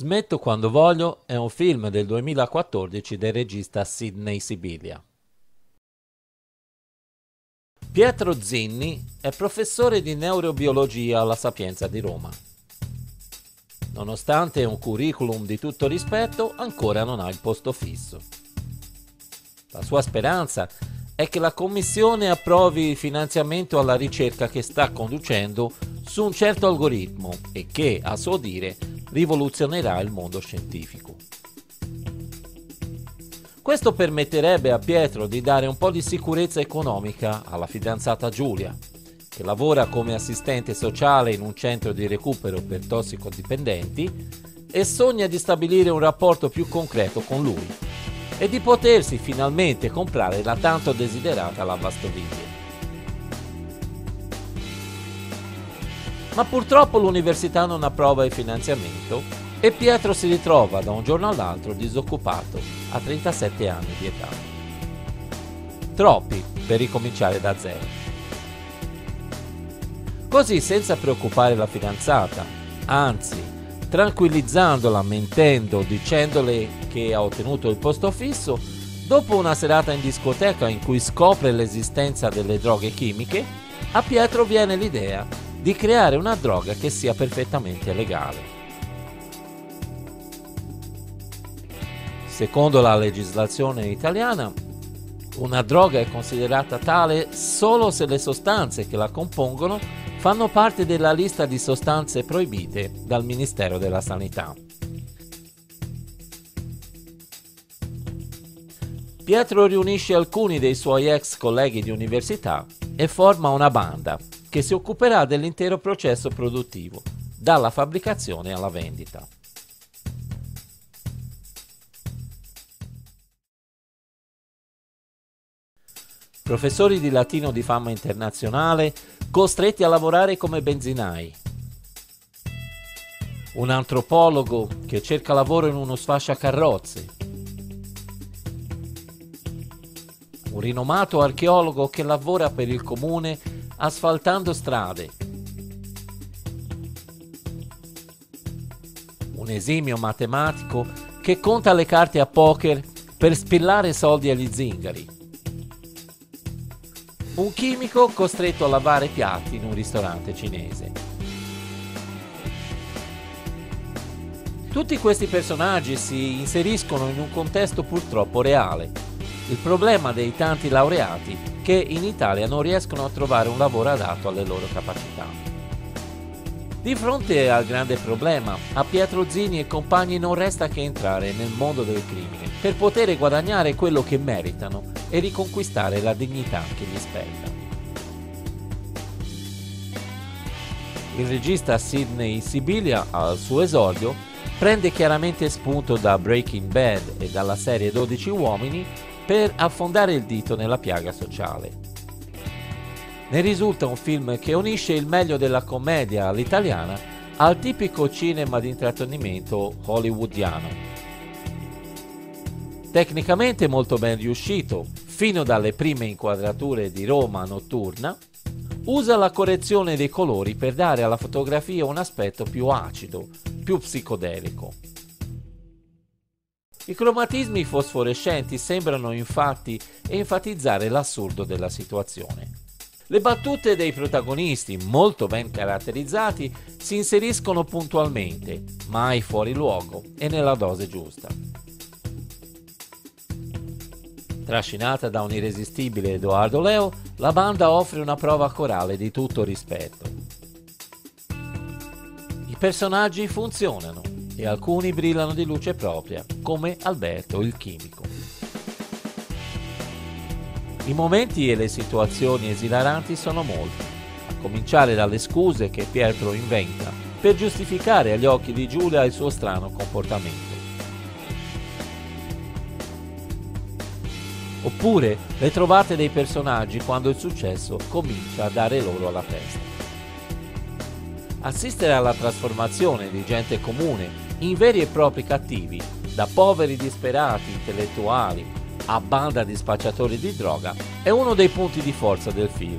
Smetto quando voglio è un film del 2014 del regista Sidney Sibilia. Pietro Zinni è professore di neurobiologia alla Sapienza di Roma. Nonostante un curriculum di tutto rispetto, ancora non ha il posto fisso. La sua speranza è che la commissione approvi il finanziamento alla ricerca che sta conducendo su un certo algoritmo e che, a suo dire, rivoluzionerà il mondo scientifico. Questo permetterebbe a Pietro di dare un po' di sicurezza economica alla fidanzata Giulia, che lavora come assistente sociale in un centro di recupero per tossicodipendenti e sogna di stabilire un rapporto più concreto con lui e di potersi finalmente comprare la tanto desiderata lavastoviglie. Ma purtroppo l'università non approva il finanziamento e Pietro si ritrova da un giorno all'altro disoccupato a 37 anni di età. Troppi per ricominciare da zero. Così, senza preoccupare la fidanzata, anzi tranquillizzandola mentendo, dicendole che ha ottenuto il posto fisso, dopo una serata in discoteca in cui scopre l'esistenza delle droghe chimiche, a Pietro viene l'idea di creare una droga che sia perfettamente legale. Secondo la legislazione italiana, una droga è considerata tale solo se le sostanze che la compongono fanno parte della lista di sostanze proibite dal Ministero della Sanità. Pietro riunisce alcuni dei suoi ex colleghi di università e forma una banda che si occuperà dell'intero processo produttivo, dalla fabbricazione alla vendita. Professori di latino di fama internazionale costretti a lavorare come benzinai. Un antropologo che cerca lavoro in uno sfasciacarrozze. Un rinomato archeologo che lavora per il comune asfaltando strade. Un esimio matematico che conta le carte a poker per spillare soldi agli zingari. Un chimico costretto a lavare piatti in un ristorante cinese. Tutti questi personaggi si inseriscono in un contesto purtroppo reale: il problema dei tanti laureati che in Italia non riescono a trovare un lavoro adatto alle loro capacità. Di fronte al grande problema, a Pietro Zinni e compagni non resta che entrare nel mondo del crimine per poter guadagnare quello che meritano e riconquistare la dignità che gli spetta. Il regista Sidney Sibilia, al suo esordio, prende chiaramente spunto da Breaking Bad e dalla serie 12 uomini per affondare il dito nella piaga sociale. Ne risulta un film che unisce il meglio della commedia all'italiana al tipico cinema di intrattenimento hollywoodiano. Tecnicamente molto ben riuscito, fino dalle prime inquadrature di Roma notturna, usa la correzione dei colori per dare alla fotografia un aspetto più acido, più psicodelico. I cromatismi fosforescenti sembrano infatti enfatizzare l'assurdo della situazione. Le battute dei protagonisti, molto ben caratterizzati, si inseriscono puntualmente, mai fuori luogo e nella dose giusta. Trascinata da un irresistibile Edoardo Leo, la banda offre una prova corale di tutto rispetto. I personaggi funzionano e alcuni brillano di luce propria, come Alberto il chimico. I momenti e le situazioni esilaranti sono molti, a cominciare dalle scuse che Pietro inventa per giustificare agli occhi di Giulia il suo strano comportamento. Oppure le trovate dei personaggi quando il successo comincia a dare loro alla testa. Assistere alla trasformazione di gente comune in veri e propri cattivi, da poveri disperati intellettuali a banda di spacciatori di droga, è uno dei punti di forza del film,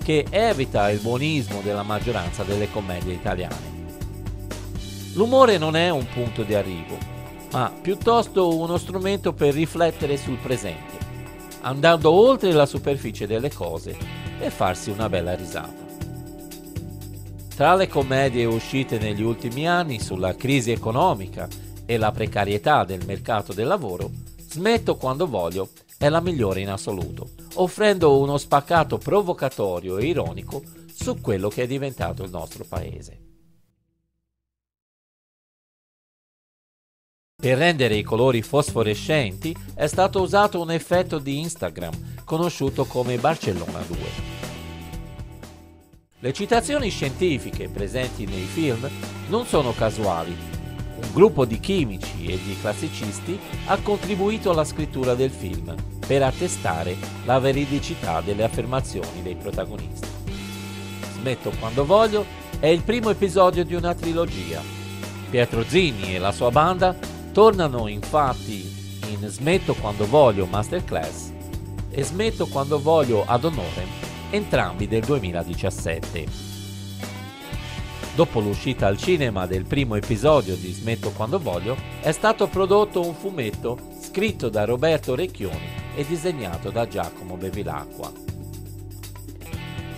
che evita il buonismo della maggioranza delle commedie italiane. L'umore non è un punto di arrivo, ma piuttosto uno strumento per riflettere sul presente, andando oltre la superficie delle cose e farsi una bella risata. Tra le commedie uscite negli ultimi anni sulla crisi economica e la precarietà del mercato del lavoro, Smetto quando voglio è la migliore in assoluto, offrendo uno spaccato provocatorio e ironico su quello che è diventato il nostro paese. Per rendere i colori fosforescenti è stato usato un effetto di Instagram conosciuto come Barcellona 2. Le citazioni scientifiche presenti nei film non sono casuali. Un gruppo di chimici e di classicisti ha contribuito alla scrittura del film per attestare la veridicità delle affermazioni dei protagonisti. Smetto quando voglio è il primo episodio di una trilogia. Pietro Zinni e la sua banda tornano infatti in Smetto quando voglio Masterclass e Smetto quando voglio Ad Honorem, entrambi del 2017. Dopo l'uscita al cinema del primo episodio di Smetto quando voglio, è stato prodotto un fumetto scritto da Roberto Recchioni e disegnato da Giacomo Bevilacqua.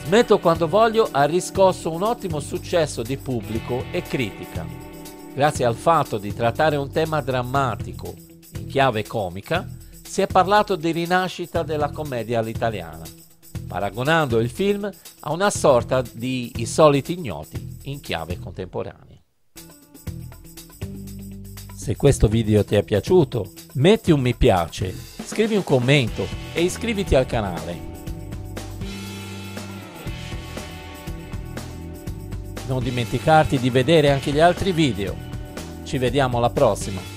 Smetto quando voglio ha riscosso un ottimo successo di pubblico e critica, grazie al fatto di trattare un tema drammatico in chiave comica. Si è parlato di rinascita della commedia all'italiana, paragonando il film a una sorta di I soliti ignoti in chiave contemporanea. Se questo video ti è piaciuto, metti un mi piace, scrivi un commento e iscriviti al canale. Non dimenticarti di vedere anche gli altri video. Ci vediamo alla prossima!